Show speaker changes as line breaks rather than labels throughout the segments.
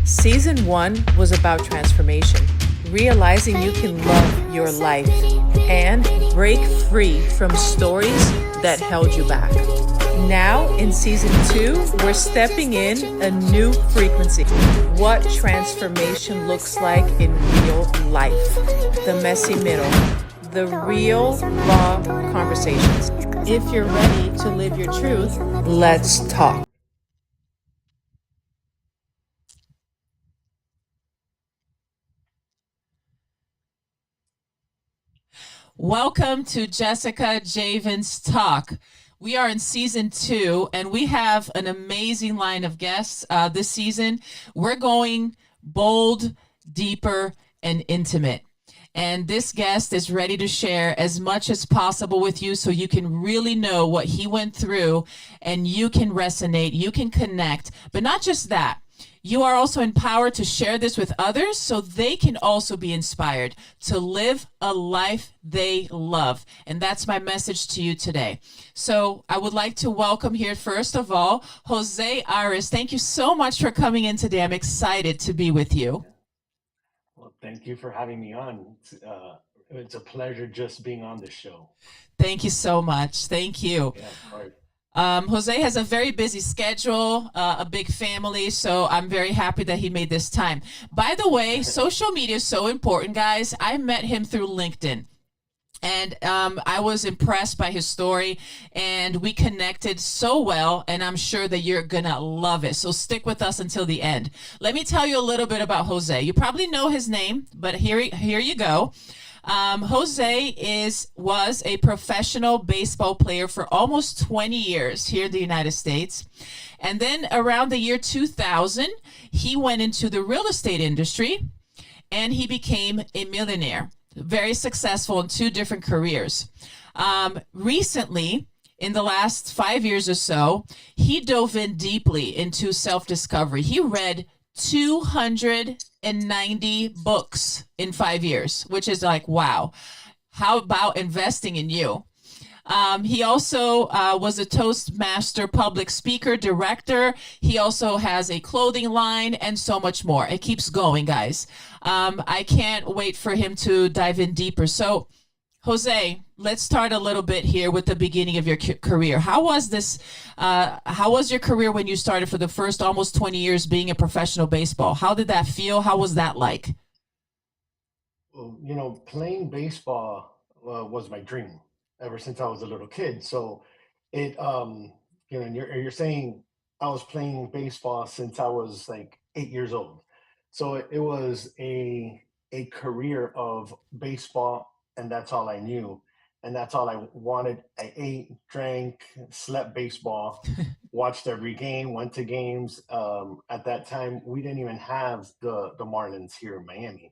Season 1 was about transformation, realizing you can love your life and break free from stories that held you back. Now, in season 2, we're stepping in a new frequency. What transformation looks like in real life. The messy middle. The real, raw conversations. If you're ready to live your truth, let's talk. Welcome to Jessica Javens Talk. We are in season 2, and we have an amazing line of guests this season. We're going bold, deeper, and intimate. And this guest is ready to share as much as possible with you so you can really know what he went through and you can resonate, you can connect. But not just that. You are also empowered to share this with others so they can also be inspired to live a life they love. And that's my message to you today. So I would like to welcome here, first of all, Jose Arez. Thank you so much for coming in today. I'm excited to be with you.
Well, thank you for having me on. It's a pleasure just being on the show.
Thank you so much. Thank you.
Yeah, of course.
Jose has a very busy schedule, a big family, so I'm very happy that he made this time. By the way, social media is so important, guys. I met him through LinkedIn. And I was impressed by his story, and we connected so well, and I'm sure that you're going to love it. So stick with us until the end. Let me tell you a little bit about Jose. You probably know his name, but here you go. Jose was a professional baseball player for almost 20 years here in the United States. And then around the year 2000, he went into the real estate industry and he became a millionaire, very successful in 2 different careers. Recently, in the last 5 years or so, he dove in deeply into self-discovery. He read 290 books in 5 years, which is like, wow. How about investing in you? He also was a Toastmaster public speaker, director. He also has a clothing line and so much more. It keeps going, guys. I can't wait for him to dive in deeper. So, Jose, let's start a little bit here with the beginning of your career. How was this? How was your career when you started for the first almost 20 years being a professional baseball? How did that feel? How was that like?
Well, playing baseball was my dream ever since I was a little kid. So it, and you're saying I was playing baseball since I was like 8 years old. So it was a career of baseball, and that's all I knew, and that's all I wanted. I ate, drank, slept baseball, watched every game, went to games. At that time, we didn't even have the Marlins here in Miami,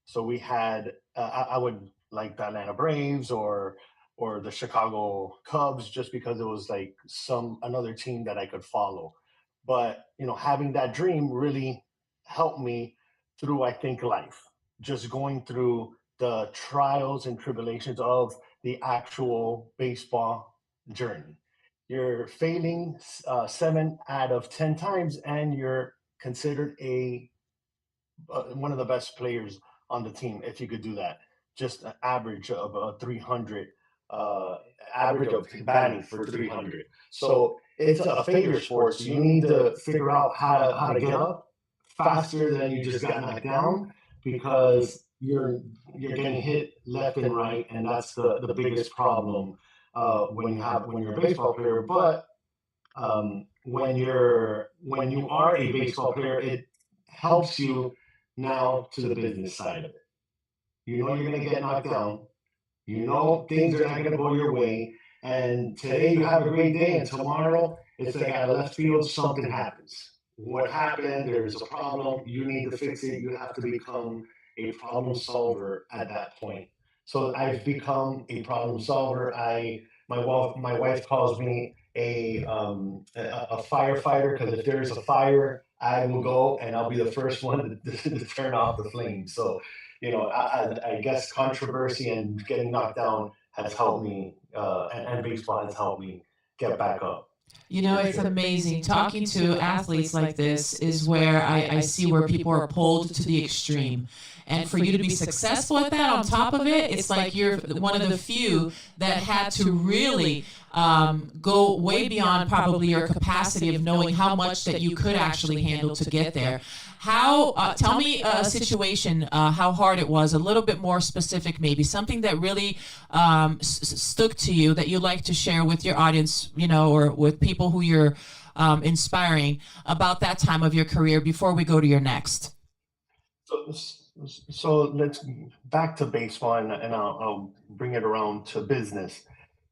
so we had I would like the Atlanta Braves or the Chicago Cubs just because it was like some another team that I could follow. But having that dream really helped me through, I think, life. Just going through the trials and tribulations of the actual baseball journey. You're failing 7 out of 10 times, and you're considered a one of the best players on the team if you could do that. Just an average of 300, uh, average of batting for 300. So it's a failure sport. So you need to figure out how to get up faster than you just got knocked down, because you're getting hit left and right, and that's the biggest problem when you're a baseball player. But when you are a baseball player, it helps you now to the business side of it. You know you're going to get knocked down. You know things are not going to go your way. And today you have a great day, and tomorrow it's like out of left field, something happens. What happened? There's a problem. You need to fix it. You have to become a problem solver at that point. So I've become a problem solver. My wife calls me a firefighter, because if there's a fire, I will go and I'll be the first one to turn off the flames. So I guess controversy and getting knocked down has helped me, and baseball has helped me get back up.
You know,
for
it's
sure.
amazing. Talking to athletes like this is where I see where people are pulled to the extreme. And for you to be successful at that on top of it, it's like you're one of the few that had to really go way beyond probably your capacity of knowing how much that you could actually handle to get there. How, tell me a situation, how hard it was, a little bit more specific, maybe something that really stuck to you that you like to share with your audience, you know, or with people who you're inspiring about that time of your career before we go to your next.
So, so let's back to baseball, and I'll bring it around to business.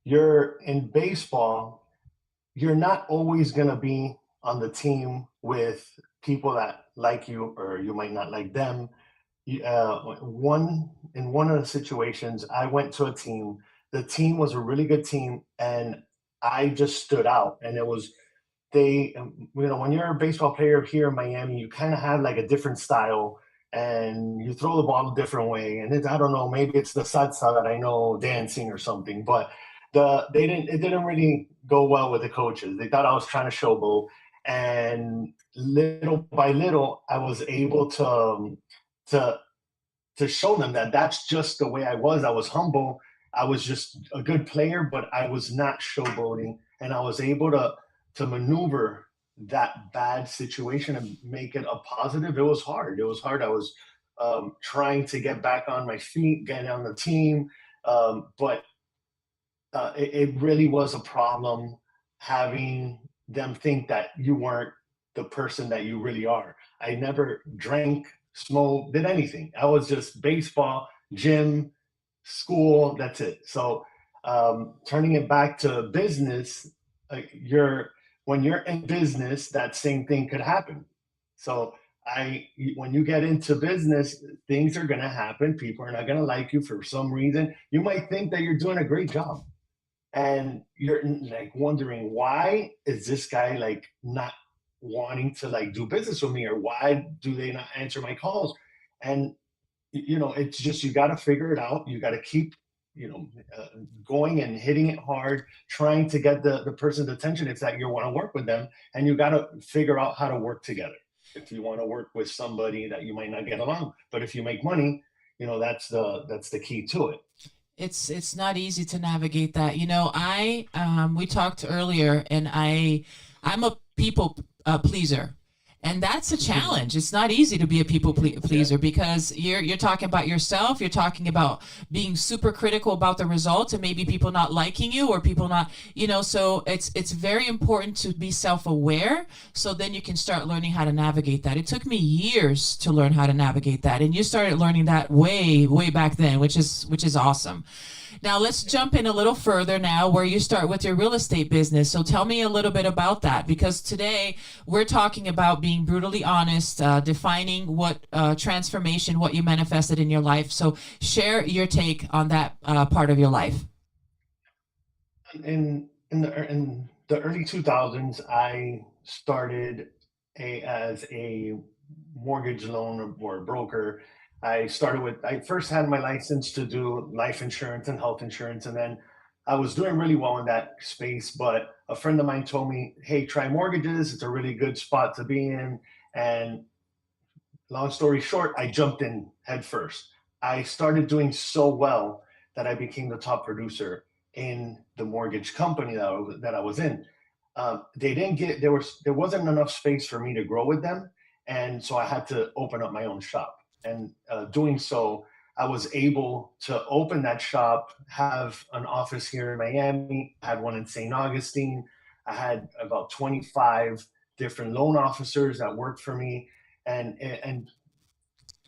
You're in baseball, you're not always going to be on the team with people that like you, or you might not like them. One of the situations, I went to a team. The team was a really good team, and I just stood out. And it was when you're a baseball player here in Miami, you kind of have like a different style, and you throw the ball a different way. And I don't know, maybe it's the salsa that I know dancing or something, but it didn't really go well with the coaches. They thought I was trying to showboat, and little by little, I was able to to show them that that's just the way I was. I was humble. I was just a good player, but I was not showboating, and I was able to maneuver that bad situation and make it a positive. It was hard. It was hard. I was trying to get back on my feet, getting on the team, but it really was a problem having them think that you weren't the person that you really are. I never drank, smoked, did anything. I was just baseball, gym, school. That's it. So turning it back to business, you're when you're in business, that same thing could happen. So when you get into business, things are going to happen. People are not going to like you for some reason. You might think that you're doing a great job, and you're like wondering, why is this guy like not wanting to like do business with me, or why do they not answer my calls? And it's just, you got to figure it out. You got to keep you know uh, going and hitting it hard, trying to get the person's attention if that you want to work with them. And you got to figure out how to work together. If you want to work with somebody that you might not get along, but if you make money, that's the key to it.
It's not easy to navigate that. You know, I we talked earlier, and I'm a people pleaser. And that's a
Mhm.
challenge. It's not easy to be a people
Yeah.
pleaser because you're talking about yourself. You're talking about being super critical about the results and maybe people not liking you or people not, you know. So it's very important to be self aware. So then you can start learning how to navigate that. It took me years to learn how to navigate that, and you started learning that way back then, which is awesome. Now let's jump in a little further now where you start with your real estate business. So tell me a little bit about that, because today we're talking about being brutally honest, defining what transformation, what you manifested in your life. So share your take on that part of your life.
In the early 2000s, I started as a mortgage loan or broker. I first had my license to do life insurance and health insurance, and then I was doing really well in that space. But a friend of mine told me, "Hey, try mortgages. It's a really good spot to be in." And long story short, I jumped in head first. I started doing so well that I became the top producer in the mortgage company that I was in. They didn't get there wasn't enough space for me to grow with them, and so I had to open up my own shop. And doing so, I was able to open that shop, have an office here in Miami, I had one in St. Augustine. I had about 25 different loan officers that worked for me, and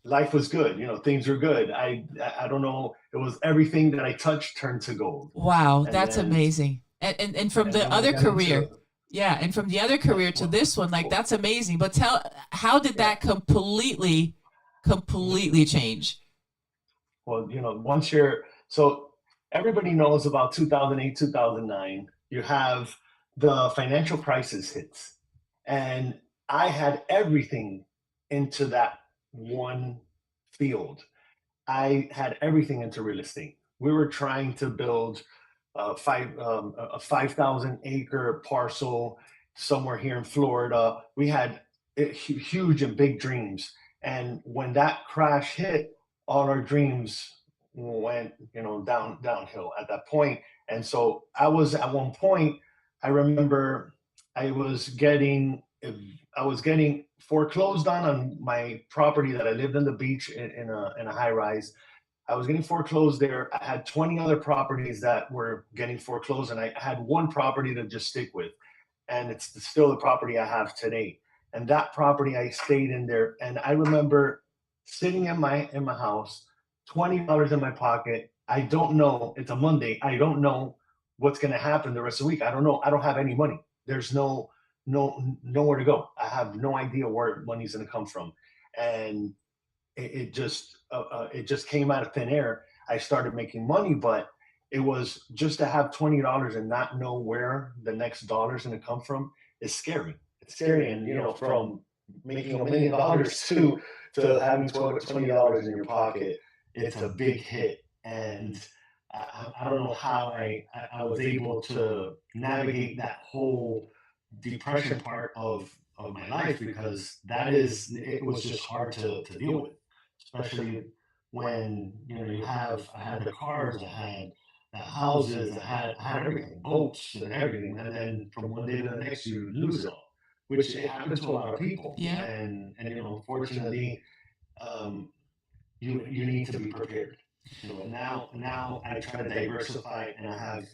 life was good. Things were good. I don't know. It was everything that I touched turned to gold.
Wow,
And
that's
then
amazing. And from
and
the
then when I
other
got into
career, yeah, and from the other
yeah,
career to
well,
this one, like
cool.
that's amazing. But tell, how did
Yeah.
that completely change?
Well, once you're so everybody knows about 2008, 2009. You have the financial crisis hits, and I had everything into that one field. I had everything into real estate. We were trying to build. a 5,000 acre parcel somewhere here in Florida. We had huge and big dreams. And when that crash hit, all our dreams went, downhill at that point. And so I was at one point, I remember I was getting I was getting foreclosed on my property that I lived on the beach in a high rise. I was getting foreclosed there. I had 20 other properties that were getting foreclosed, and I had one property to just stick with. And it's still the property I have today. And that property I stayed in there. And I remember sitting in my house, $20 in my pocket. I don't know. It's a Monday. I don't know what's gonna happen the rest of the week. I don't know. I don't have any money. There's nowhere to go. I have no idea where money's gonna come from. And it just came out of thin air. I started making money, but it was just to have $20 and not know where the next dollar is going to come from is scary. It's scary, and from making $1 million to having $20 in your pocket, it's a big hit. And I don't know how I was able to navigate that whole depression part of my life, because it was just hard to deal with, especially when I had the cars, I had the houses, I had everything, boats and everything, and then from one day to the next you lose it all, which it happens to a lot of people.
Yeah.
And unfortunately, um, you need to be prepared. Now I try to diversify, and I have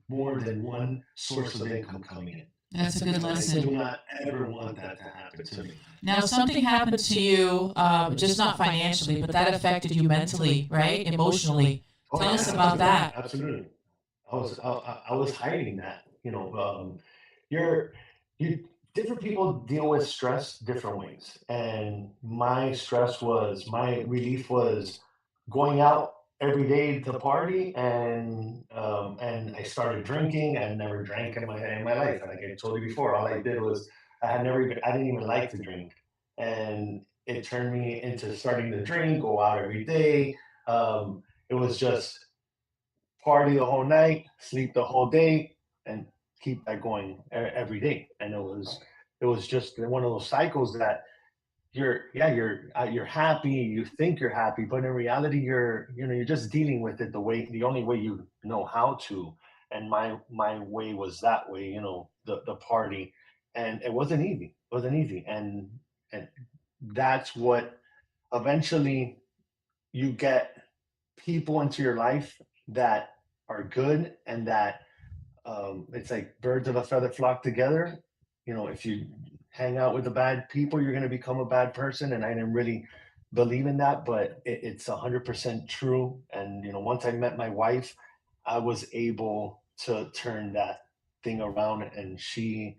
more than one source of income coming in.
That's a good
I do
lesson.
not ever want that to happen to me.
Now, something happened to you, just not financially, but that affected you mentally, right? Emotionally.
Oh,
Tell
yeah,
us about
absolutely,
that.
absolutely. I was hiding that. You're you different people deal with stress different ways, and my relief was going out every day to party, and I started drinking. I never drank in my life, and like I told you before, all I did was I didn't even like to drink, and it turned me into starting to drink, go out every day. It was just party the whole night, sleep the whole day, and keep that going every day. And it was just one of those cycles that you're happy, you think you're happy, but in reality you're just dealing with it the only way you know how to. And my way was that way, the party, and it wasn't easy. And that's what eventually you get people into your life that are good, and that it's like birds of a feather flock together. If you hang out with the bad people, you're going to become a bad person. And I didn't really believe in that, but it's 100% true. And once I met my wife, I was able to turn that thing around, and she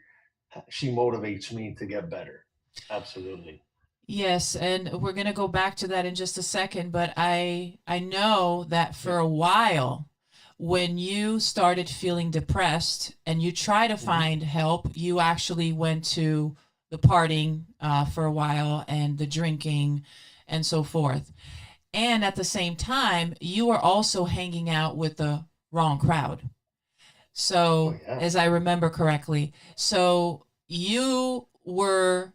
motivates me to get better. Absolutely.
Yes, and we're going to go back to that in just a second, but I know that
Yeah.
for a while when you started feeling depressed and you try to
Hmm.
find help, you actually went to the partying for a while and the drinking and so forth. And at the same time, you were also hanging out with the wrong crowd.
Oh,
So,
yeah.
as I remember correctly, so you were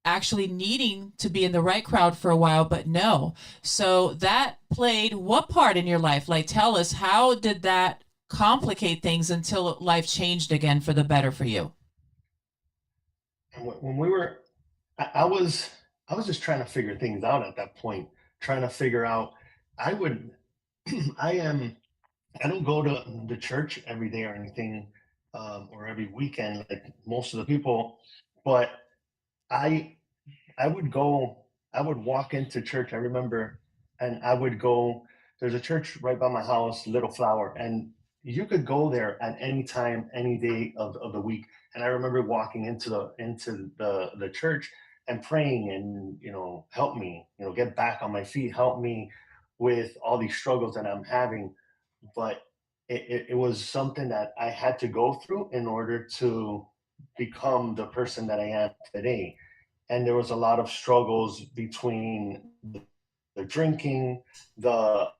actually needing to be in the right crowd for a while, but no. So that played what part in your life? Like, tell us, how did that complicate things until life changed again for the better for you?
And when we were I was just trying to figure things out at that point, trying to figure out. I would I am I don't go to the church every day or anything, or every weekend like most of the people, but I I would go, I would walk into church. I remember, and I would go. There's a church right by my house, Little Flower, and you could go there at any time, any day of the week. And I remember walking into the church and praying, and help me, get back on my feet, help me with all these struggles that I'm having. But it was something that I had to go through in order to become the person that I am today. And there was a lot of struggles between the drinking, the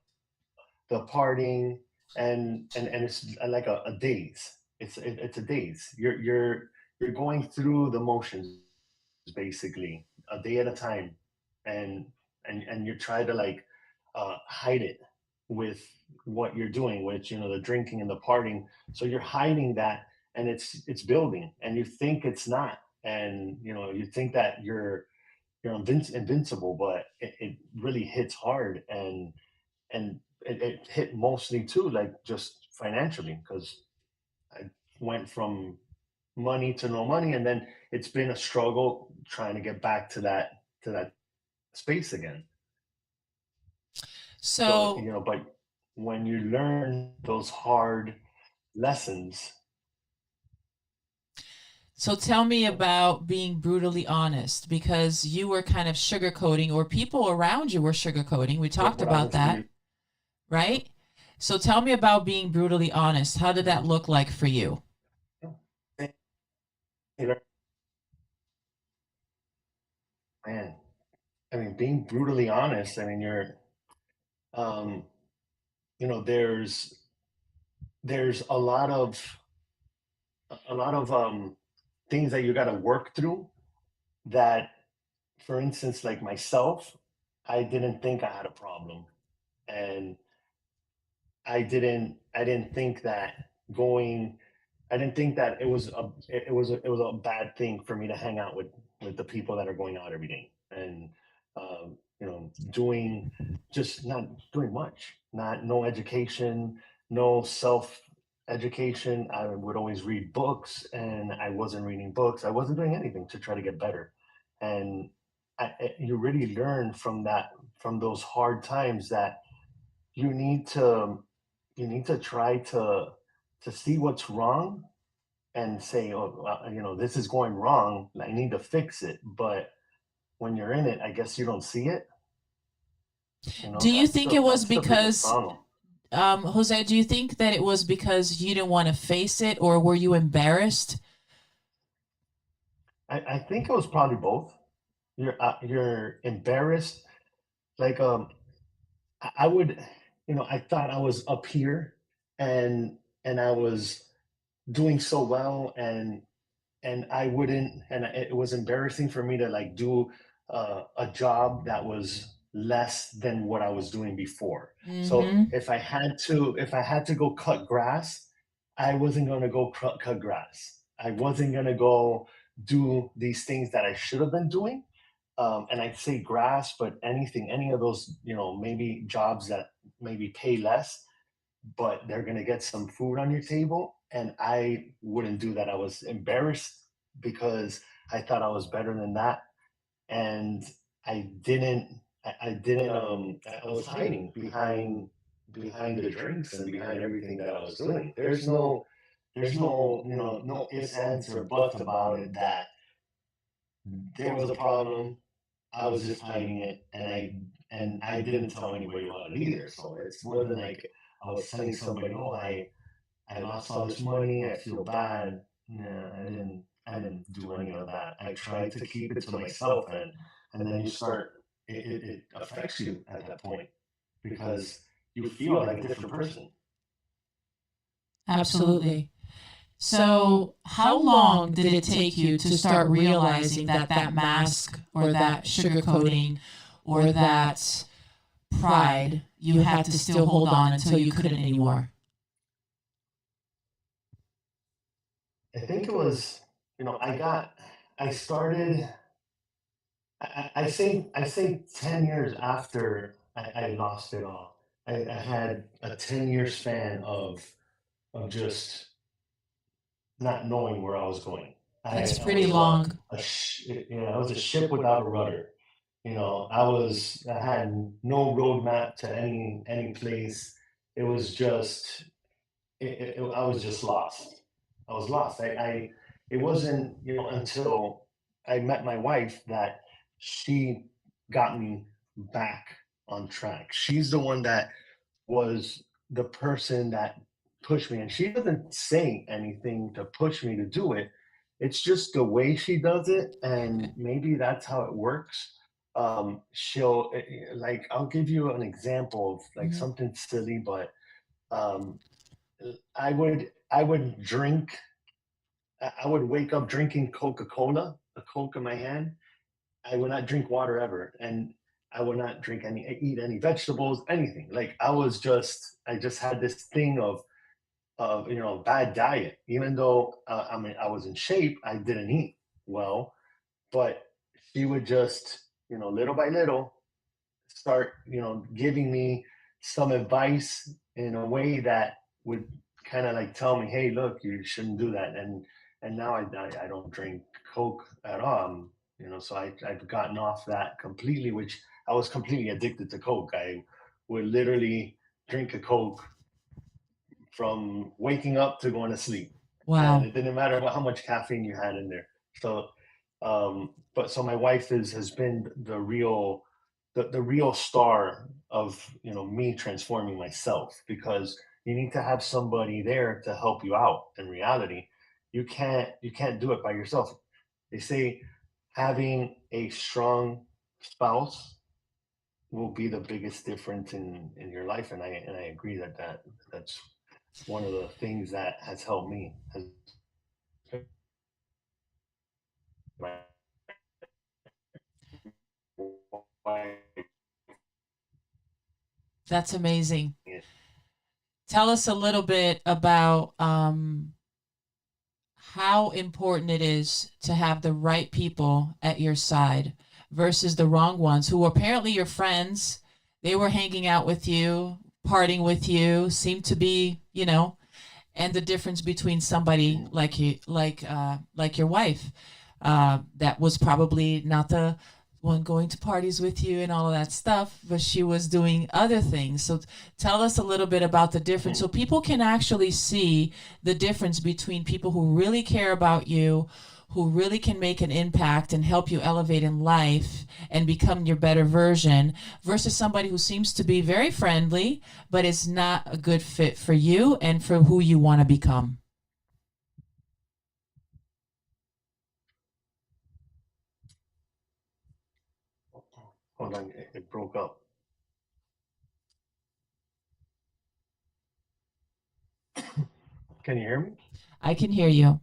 the partying, and it's like a daze. It's a daze. You're going through the motions basically a day at a time, and and you try to like hide it with what you're doing, which the drinking and the partying. So you're hiding that, and it's building, and you think it's not, and you think that you're invincible, but it really hits hard, and it hit mostly too, like just financially, because I went from money to no money, and then it's been a struggle trying to get back to that space again. So
So,
but when you learn those hard lessons.
so tell me
Oh,
about being brutally honest, because you were kind of sugarcoating, or people around you were sugarcoating. We talked
what
about
happens when
that,
you
right? So tell me about being brutally honest. How did that look like for you?
man, I mean, being brutally honest, I mean, um there's a lot of things that you got to work through, that, for instance, like myself, I didn't think I had a problem, and I didn't think that going I didn't think that it was a bad thing for me to hang out with the people that are going out every day, and doing, just not doing much, not no education, no self education. I would always read books, and I wasn't reading books. I wasn't doing anything to try to get better, and you really learn from those hard times, that you need to try to see what's wrong, and say, oh, well, this is going wrong, I need to fix it. But when you're in it, I guess you don't see it.
Do you
That's
think
the
it was
that's the biggest
because,
problem.
Jose, do you think that it was because you didn't want to face it, or were you embarrassed?
I think it was probably both. You're embarrassed, like, I would, I thought I was up here, and I was doing so well, and I wouldn't, and it was embarrassing for me to like do a job that was less than what I was doing before. So
Mm-hmm.
if I had to go cut grass, I wasn't going to go cut grass. I wasn't going to go do these things that I should have been doing. And I say grass, but anything, any of those, maybe jobs that maybe pay less, but they're going to get some food on your table. And I wouldn't do that. I was embarrassed because I thought I was better than that. And I was hiding behind the drinks and behind everything that I was doing. There's no ifs, ands, or buts about it, that there was a problem. I was just hiding it, and I didn't tell anybody about it either. So it wasn't like I was telling somebody, "Oh, I lost all this money. I feel bad." No, I didn't do any of that. I tried to keep it to myself, and then you start. It affects you at that point, because you feel like a different person.
Absolutely. So, how long did it take you to start realizing that that mask, or that sugarcoating, or that pride, you had to still hold on until you couldn't anymore?
I think it was, I started. I say 10 years after I lost it all. I had a 10-year span of just not knowing where I was going.
That's
I
pretty
was
long.
I was a ship without a rudder. I had no roadmap to any place. It was just I was just lost. I was lost. It wasn't, until I met my wife, that she got me back on track. She's the one that was the person that pushed me, and she doesn't say anything to push me to do it. It's just the way she does it, and maybe that's how it works. She'll, like, I'll give you an example of like
Mhm.
something silly, but Um, I would drink. I would wake up drinking Coca Cola, a Coke in my hand. I would not drink water ever, and I would not drink any, eat any vegetables, anything. Like I just had this thing of bad diet. Even though I mean I was in shape, I didn't eat well, but she would just little by little start giving me some advice in a way that would kind of like tell me, hey, look, you shouldn't do that. And now I don't drink Coke at all. So I've gotten off that completely, which I was completely addicted to Coke. I would literally drink a Coke from waking up to going to sleep, and
Wow.
it didn't matter how much caffeine you had in there. So, but so my wife has been the real star of me transforming myself, because you need to have somebody there to help you out. In reality, you can't do it by yourself. They say having a strong spouse will be the biggest difference in your life, and I agree that's one of the things that has helped me has been my wife.
That's amazing. Tell us a little bit about how important it is to have the right people at your side versus the wrong ones who apparently your friends. They were hanging out with you, partying with you, seemed to be, and the difference between somebody like you, like your wife, that was probably not the one going to parties with you and all of that stuff, but she was doing other things. So tell us a little bit about the difference so people can actually see the difference between people who really care about you, who really can make an impact and help you elevate in life and become your better version, versus somebody who seems to be very friendly but is not a good fit for you and for who you want to become.
Hold on, it broke up. Can you hear me?
I can hear you.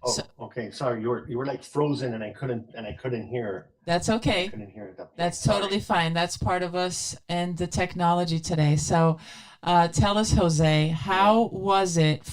So
Oh, okay. Sorry, you were like frozen, and I couldn't hear.
that's
I
okay.
couldn't hear at that point.
That's
Sorry.
totally fine. That's part of us and the technology today. So, tell us, Jose,
Yeah.
how was it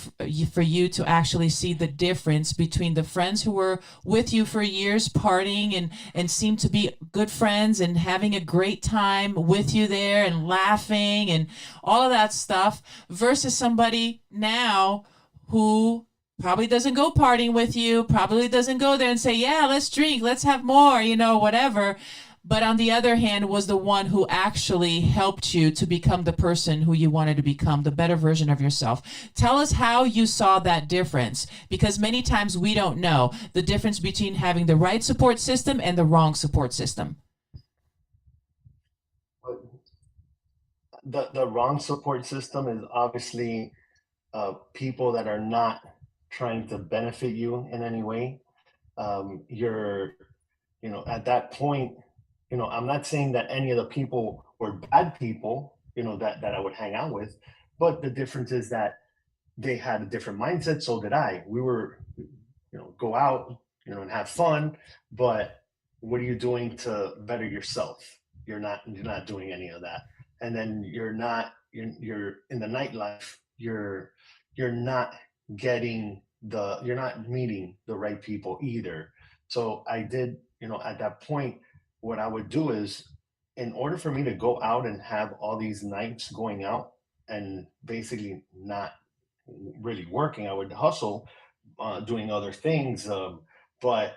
for you to actually see the difference between the friends who were with you for years, partying and seemed to be good friends and having a great time with you there and laughing and all of that stuff, versus somebody now who probably doesn't go partying with you, probably doesn't go there and say, yeah, let's drink, let's have more, whatever. But on the other hand, was the one who actually helped you to become the person who you wanted to become, the better version of yourself. Tell us how you saw that difference, because many times we don't know the difference between having the right support system and the wrong support system.
But the wrong support system is obviously people that are not trying to benefit you in any way. You're at that point, I'm not saying that any of the people were bad people, that I would hang out with, but the difference is that they had a different mindset. So did I. We were, go out, and have fun, but what are you doing to better yourself? You're not doing any of that. And then you're in the nightlife, you're not you're not meeting the right people either. So I did, at that point, what I would do is, in order for me to go out and have all these nights going out and basically not really working, I would hustle, doing other things. But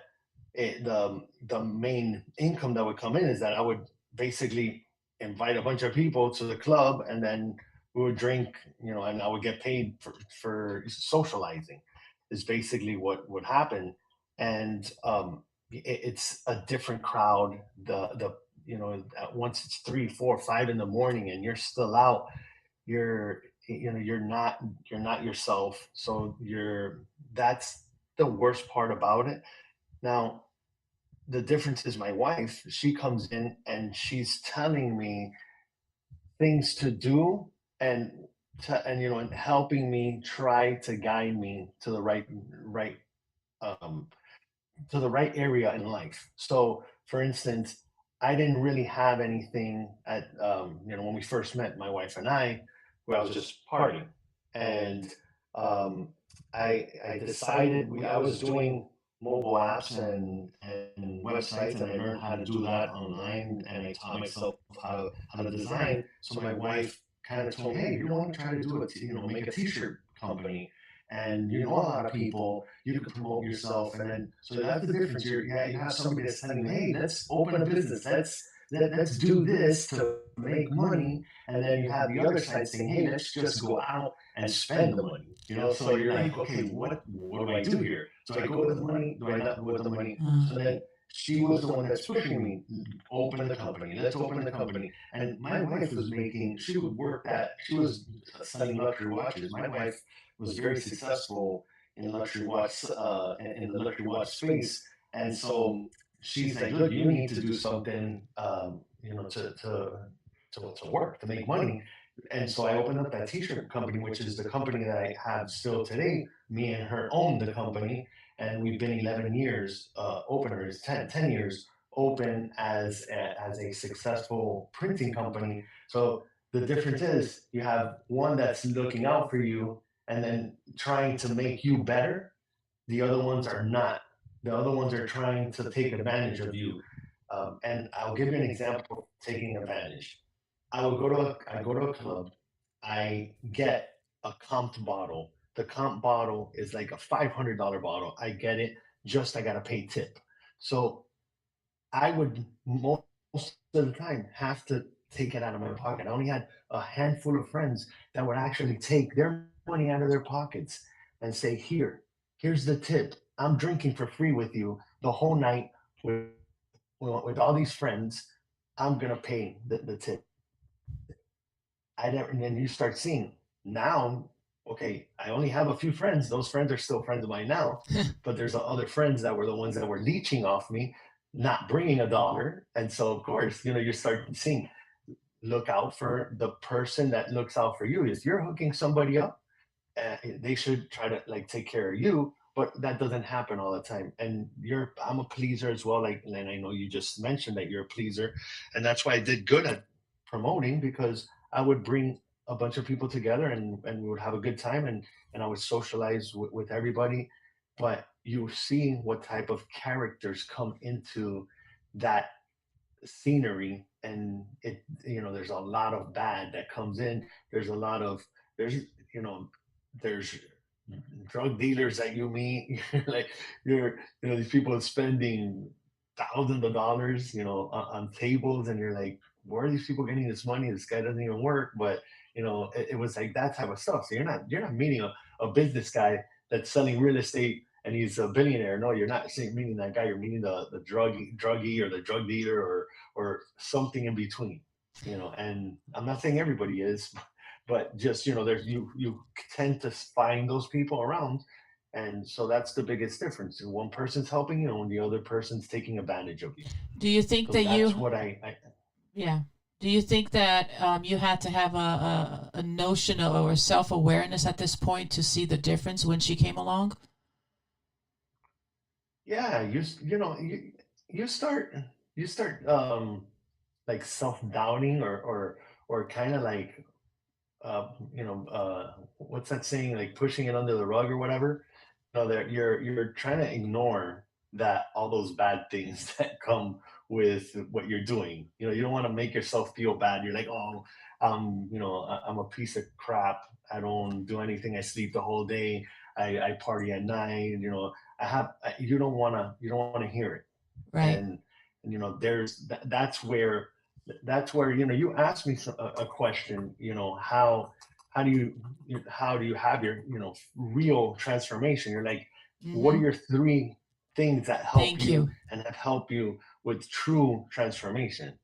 the main income that would come in is that I would basically invite a bunch of people to the club, and then we would drink, and I would get paid for socializing. Is basically what would happen, and it's a different crowd. Once it's 3, 4, 5 in the morning, and you're still out, you're you're not yourself. So that's the worst part about it. Now, the difference is my wife, she comes in and she's telling me things to do, and and helping me try to guide me to the right um to the right area in life. So, for instance, I didn't really have anything at when we first met, my wife and I, where I was just partying, and um, I decided I was doing mobile apps and websites, and I learned how to do that online, and I taught myself how to design. So my wife kind of told me, "Hey, you want to try to do make a T-shirt company, and you know a lot of people, you could promote yourself." And then, so that's the difference. You have somebody that's telling you, "Hey, let's open a business. Let's do this to make money." And then you have the other side saying, "Hey, let's just go out and spend the money." So you're like, "Okay, what do I do here? Do I go with the money? Do I not go with the money?" So then she was the one that's pushing me, "Open the company. Let's open the company." And my wife was making, she was selling luxury watches. My wife was very successful in luxury watch in the luxury watch space, and so she's like, "Look, you need to do something, to work, to make money." And so I opened up that T-shirt company, which is the company that I have still today. Me and her own the company, and we've been 11 years open, or is 10 years open as a successful printing company. So the difference is you have one that's looking out for you and then trying to make you better. The other ones are not. The other ones are trying to take advantage of you. And I'll give you an example of taking advantage. I go to a club, I get a comped bottle. The comp bottle is like a $500 bottle. I get it, just I gotta pay tip. So I would most of the time have to take it out of my pocket. I only had a handful of friends that would actually take their money out of their pockets and say, "Here, here's the tip. I'm drinking for free with you the whole night with all these friends. I'm gonna pay the tip." I never, and then you start seeing now, okay, I only have a few friends. Those friends are still friends of mine now, but there's other friends that were the ones that were leeching off me, not bringing a dollar. And so, of course, you start seeing, look out for the person that looks out for you. If you're hooking somebody up, they should try to like take care of you, but that doesn't happen all the time. And I'm a pleaser as well, like, and I know you just mentioned that you're a pleaser, and that's why I did good at promoting, because I would bring a bunch of people together, and we would have a good time, and I would socialize with everybody. But you see what type of characters come into that scenery, and there's a lot of bad that comes in. There's a lot of there's you know there's drug dealers that you meet. Like, these people are spending thousands of dollars, on tables, and you're like, where are these people getting this money? This guy doesn't even work. But it was like that type of stuff. So you're not meeting a business guy that's selling real estate and he's a billionaire. No, you're not meeting that guy. You're meeting the druggie, or the drug dealer, or something in between. And I'm not saying everybody is, but just there's you tend to find those people around, and so that's the biggest difference. One person's helping you, and the other person's taking advantage of you.
Do you think
So
that
that's
you,
what I
yeah. Do you think that you had to have a notion of, or self awareness at this point to see the difference when she came along?
yeah, you start like self-doubting, or kind of like, what's that saying? Like pushing it under the rug or whatever. No, that you're trying to ignore that all those bad things that come with what you're doing. You don't want to make yourself feel bad. You're like, "Oh, I'm a piece of crap. I don't do anything. I sleep the whole day. I party at night. You don't want to hear it."
Right.
And that's where you asked me a question. How do you have your real transformation? You're like, what are
Mm-hmm.
your three things that help
Thank
you
you.
and have helped you with true transformation?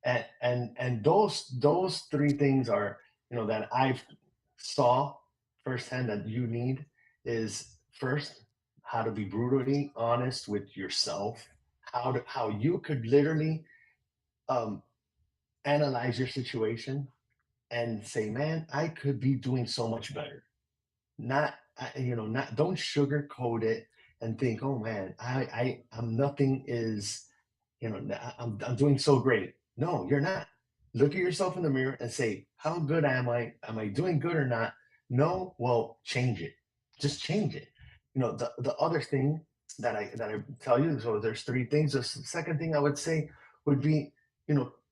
And those three things are, that I've saw firsthand that you need, is first, how to be brutally honest with yourself, how you could literally um, analyze your situation, and say, man, I could be doing so much better. Not, not, don't sugarcoat it and think, oh man, I'm nothing is, I'm doing so great. No, you're not. Look at yourself in the mirror and say, how good am I? Am I doing good or not? No, well, change it. Just change it. The other thing that I tell you, so there's three things. The second thing I would say would be,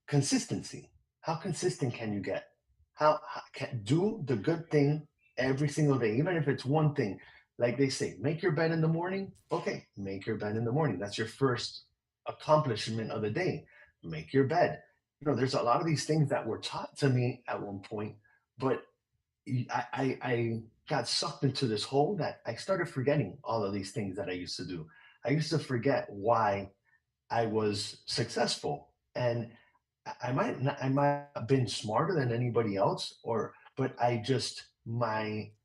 consistency. How consistent can you get? How can do the good thing every single day, even if it's one thing. Like they say, make your bed in the morning. Okay, make your bed in the morning. That's your first accomplishment of the day. Make your bed. There's a lot of these things that were taught to me at one point, but I got sucked into this hole that I started forgetting all of these things that I used to do. I used to forget why I was successful. And I might have been smarter than anybody else, but I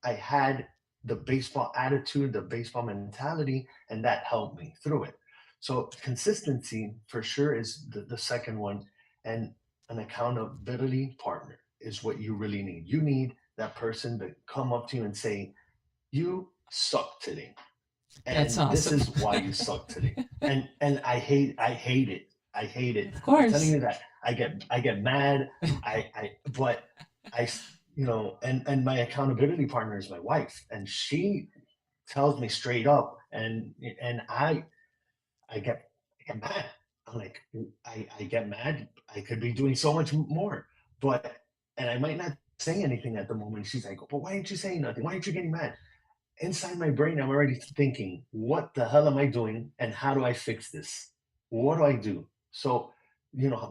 had the baseball attitude, the baseball mentality, and that helped me through it. So consistency for sure is the second one, and an accountability partner is what you really need. You need that person to come up to you and say, you suck today,
That's
and this
awesome.
is why you suck today. And I hate it. I hate it.
Of
I'm telling
course.
you that I get mad. But I, and my accountability partner is my wife, and she tells me straight up, and I get I get mad. I'm like, I get mad. I could be doing so much more, but and I might not say anything at the moment. She's like, but why aren't you saying nothing? Why aren't you getting mad? Inside my brain, I'm already thinking, what the hell am I doing? And how do I fix this? What do I do? So,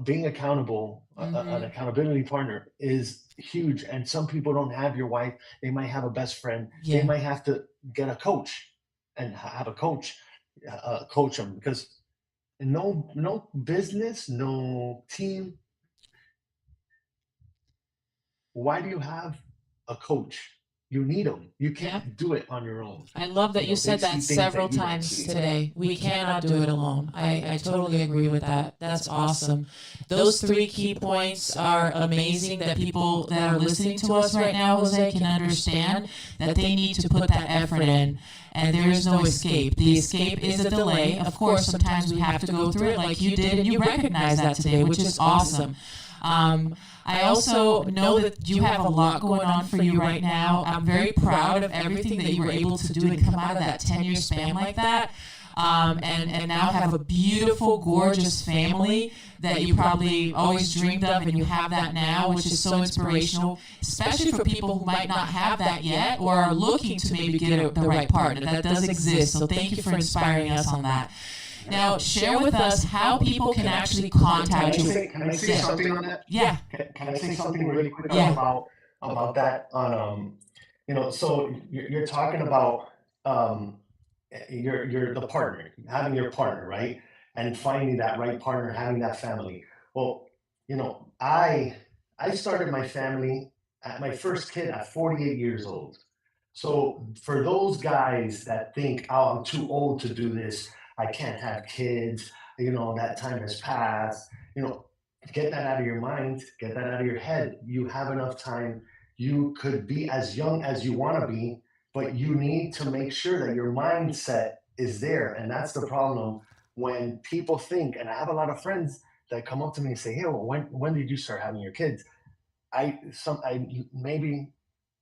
being accountable, an
Hmm.
accountability partner is huge. And some people don't have your wife. They might have a best friend. They
Yeah.
might have to get a coach and have a coach, coach them, because no business, no team. Why do you have a coach? You need them. You
Yeah.
can't do it on your own.
I love that you
They
said that
see things
several
that you don't
times
see.
today. We cannot do it alone. I totally agree with that. That's awesome. Those three key points are amazing that people that are listening to us right now, Jose, can understand that they need to put that effort in. And there is no escape. The escape is a delay. Of course, sometimes we have to go through it like you did, and you recognize that today, which is awesome. I also know that you have a lot going on for you right now. I'm very proud of everything that you were able to do and come out of that 10-year span like that. And now have a beautiful, gorgeous family that you probably always dreamed of, and you have that now, which is so inspirational, especially for people who might not have that yet or are looking to maybe get the right partner. That does exist. So thank you for inspiring us on that. Now, share with us how people can actually contact you.
Can I say
Yeah.
something on that?
Yeah.
Can I say something really quick
Yeah.
about that? So you're talking about your the partner, having your partner, right? And finding that right partner, having that family. Well, I started my family at my first kid at 48 years old. So for those guys that think, oh, I'm too old to do this, I can't have kids, that time has passed, you know, get that out of your mind, get that out of your head. You have enough time. You could be as young as you want to be, but you need to make sure that your mindset is there. And that's the problem when people think, and I have a lot of friends that come up to me and say, hey, well, when did you start having your kids? I maybe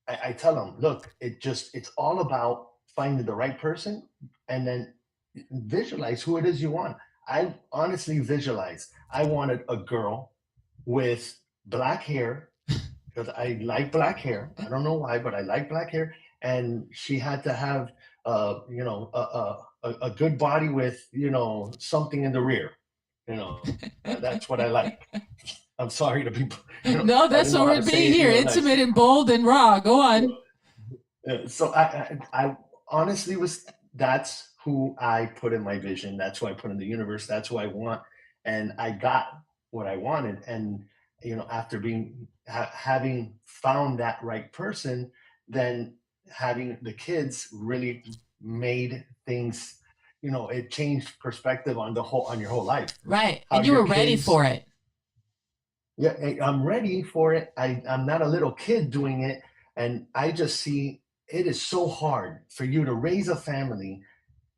I tell them, look, it's all about finding the right person, and then visualize who it is you want. I honestly visualize. I wanted a girl with black hair because I like black hair. I don't know why, but I like black hair, and she had to have, a good body with, something in the rear. That's what I like. I'm sorry to be,
No,
I
that's
didn't
what
know how
we're
to say
being
it,
here.
nice.
Intimate and bold and raw. Go on.
So I honestly was that's who I put in my vision. That's who I put in the universe. That's who I want, and I got what I wanted. And after having found that right person, then having the kids really made things. It changed perspective on your whole life.
Right.
How
And you
your
were ready
kids
for it.
Yeah, I'm ready for it. I'm not a little kid doing it. And I just see it is so hard for you to raise a family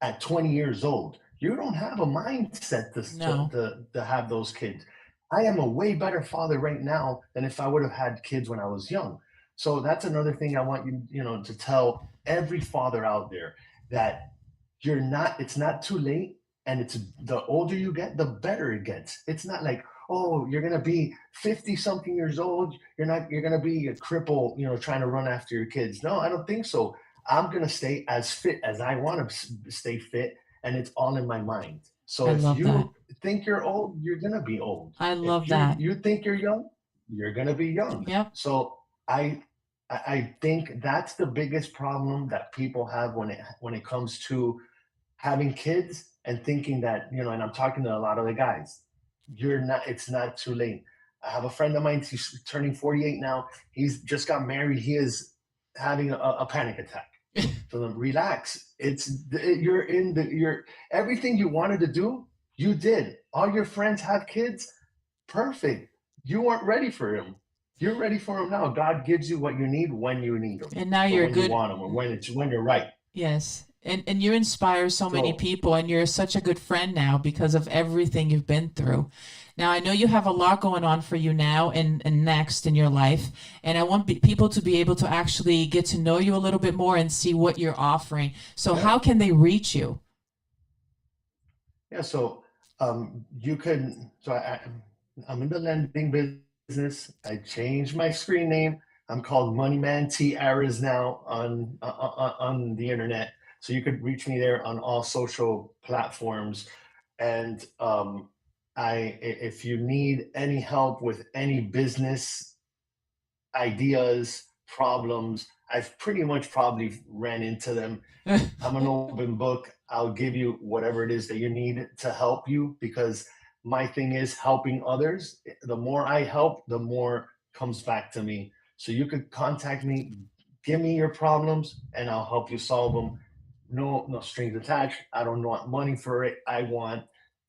at 20 years old. You don't have a mindset
No.
to have those kids. I am a way better father right now than if I would have had kids when I was young. So that's another thing I want you, to tell every father out there that it's not too late. And it's the older you get, the better it gets. It's not like, oh, you're gonna be 50 something years old. You're gonna be a cripple, trying to run after your kids. No, I don't think so. I'm gonna stay as fit as I want to stay fit, and it's all in my mind. So
I
if
love that.
you think you're old, you're gonna be old.
I
If
love
you
that.
you think you're young, you're gonna be young.
Yep.
So I think that's the biggest problem that people have when it comes to having kids and thinking that, and I'm talking to a lot of the guys, it's not too late. I have a friend of mine, he's turning 48 now. He's just got married. He is having a panic attack. So then relax. You're everything you wanted to do, you did. All your friends have kids. Perfect. You weren't ready for him. You're ready for him now. God gives you what you need when you need them.
And now
But
you're
when you
good.
want them, or when you're right.
Yes. And you inspire so many
So
people, and you're such a good friend now because of everything you've been through. Now, I know you have a lot going on for you now and next in your life, and I want people to be able to actually get to know you a little bit more and see what you're offering. So
yeah.
how can they reach you?
Yeah, so you can. I'm in the lending business. I changed my screen name. I'm called Moneyman T Arez now on the internet. So you could reach me there on all social platforms. And if you need any help with any business ideas, problems, I've pretty much probably ran into them. I'm an open book. I'll give you whatever it is that you need to help you, because my thing is helping others. The more I help, the more comes back to me. So you could contact me, give me your problems, and I'll help you solve them. No strings attached. I don't want money for it. I want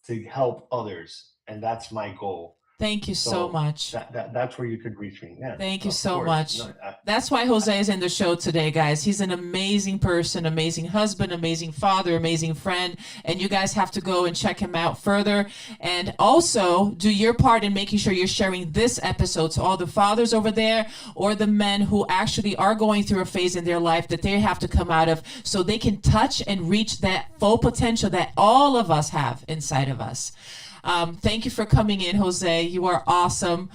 to help others, and that's my goal.
Thank you so
So
much.
that's where you could reach me. Yeah,
Thank you
of
so
course.
much.
No,
That's why Jose is in the show today, guys. He's an amazing person, amazing husband, amazing father, amazing friend. And you guys have to go and check him out further. And also do your part in making sure you're sharing this episode to all the fathers over there, or the men who actually are going through a phase in their life that they have to come out of, so they can touch and reach that full potential that all of us have inside of us. Thank you for coming in, Jose. You are awesome.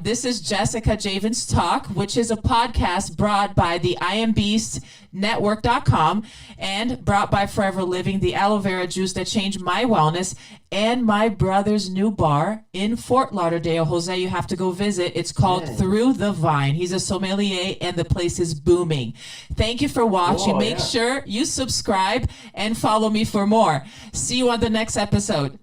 This is Jessica Javens Talk, which is a podcast brought by the IamBeastNetwork.com and brought by Forever Living, the aloe vera juice that changed my wellness, and my brother's new bar in Fort Lauderdale. Jose, you have to go visit. It's called Through the Vine. He's a sommelier, and the place is booming. Thank you for watching. Make sure you subscribe and follow me for more. See you on the next episode.